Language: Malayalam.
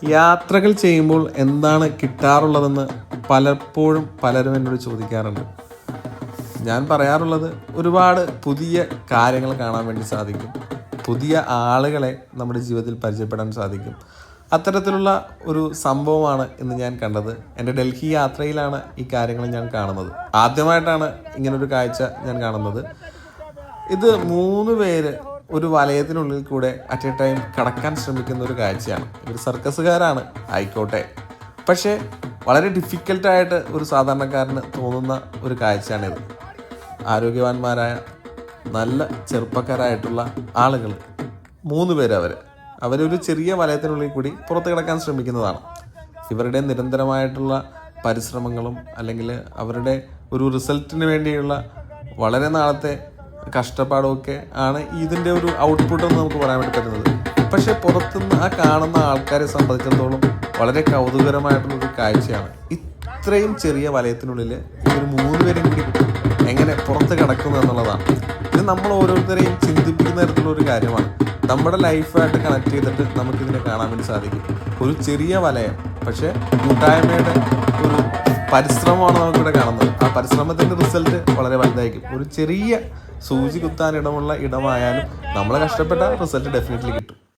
യാത്രകൾ ചെയ്യുമ്പോൾ എന്താണ് കിട്ടാറുള്ളതെന്ന് പലപ്പോഴും പലരും എന്നോട് ചോദിക്കാറുണ്ട്. ഞാൻ പറയാറുള്ളത് ഒരുപാട് പുതിയ കാര്യങ്ങൾ കാണാൻ വേണ്ടി സാധിക്കും, പുതിയ ആളുകളെ നമ്മുടെ ജീവിതത്തിൽ പരിചയപ്പെടാൻ സാധിക്കും. അത്തരത്തിലുള്ള ഒരു സംഭവമാണ് ഇന്ന് ഞാൻ കണ്ടത്. എൻ്റെ ഡൽഹി യാത്രയിലാണ് ഈ കാര്യങ്ങൾ ഞാൻ കാണുന്നത്. ആദ്യമായിട്ടാണ് ഇങ്ങനൊരു കാഴ്ച ഞാൻ കാണുന്നത്. ഇത് 3 പേര് ഒരു വലയത്തിനുള്ളിൽ കൂടെ അറ്റ് എ ടൈം കടക്കാൻ ശ്രമിക്കുന്ന ഒരു കാഴ്ചയാണ്. ഇവർ സർക്കസുകാരാണ് ആയിക്കോട്ടെ, പക്ഷേ വളരെ ഡിഫിക്കൽട്ടായിട്ട് ഒരു സാധാരണക്കാരന് തോന്നുന്ന ഒരു കാഴ്ചയാണിത്. ആരോഗ്യവാന്മാരായ നല്ല ചെറുപ്പക്കാരായിട്ടുള്ള ആളുകൾ 3 പേര് അവരൊരു ചെറിയ വലയത്തിനുള്ളിൽ കൂടി പുറത്ത് കിടക്കാൻ ശ്രമിക്കുന്നതാണ്. ഇവരുടെ നിരന്തരമായിട്ടുള്ള പരിശ്രമങ്ങളും അല്ലെങ്കിൽ അവരുടെ ഒരു റിസൾട്ടിന് വേണ്ടിയുള്ള വളരെ നാളത്തെ കഷ്ടപ്പാടുമൊക്കെ ആണ് ഇതിൻ്റെ ഒരു ഔട്ട്പുട്ട് എന്ന് നമുക്ക് പറയാൻ വേണ്ടി പറ്റുന്നത്. പക്ഷേ പുറത്തുനിന്ന് ആ കാണുന്ന ആൾക്കാരെ സംബന്ധിച്ചിടത്തോളം വളരെ കൗതുകരമായിട്ടുള്ളൊരു കാഴ്ചയാണ്. ഇത്രയും ചെറിയ വലയത്തിനുള്ളിൽ ഒരു 3 പേരും കൂടി എങ്ങനെ പുറത്ത് കിടക്കുന്നു എന്നുള്ളതാണ്. ഇത് നമ്മൾ ഓരോരുത്തരെയും ചിന്തിപ്പിക്കുന്ന തരത്തിലുള്ള ഒരു കാര്യമാണ്. നമ്മുടെ ലൈഫായിട്ട് കണക്ട് ചെയ്തിട്ട് നമുക്കിതിനെ കാണാൻ വേണ്ടി സാധിക്കും. ഒരു ചെറിയ വലയം, പക്ഷേ കൂട്ടായ്മയുടെ ഒരു പരിശ്രമമാണ് നമുക്കിവിടെ കാണുന്നത്. ആ പരിശ്രമത്തിൻ്റെ റിസൾട്ട് വളരെ വലുതായിരിക്കും. ഒരു ചെറിയ സൂചി കുത്താൻ ഇടമുള്ള ഇടമായാലും നമ്മൾ കഷ്ടപ്പെട്ട റിസൾട്ട് ഡെഫിനറ്റ്ലി കിട്ടും.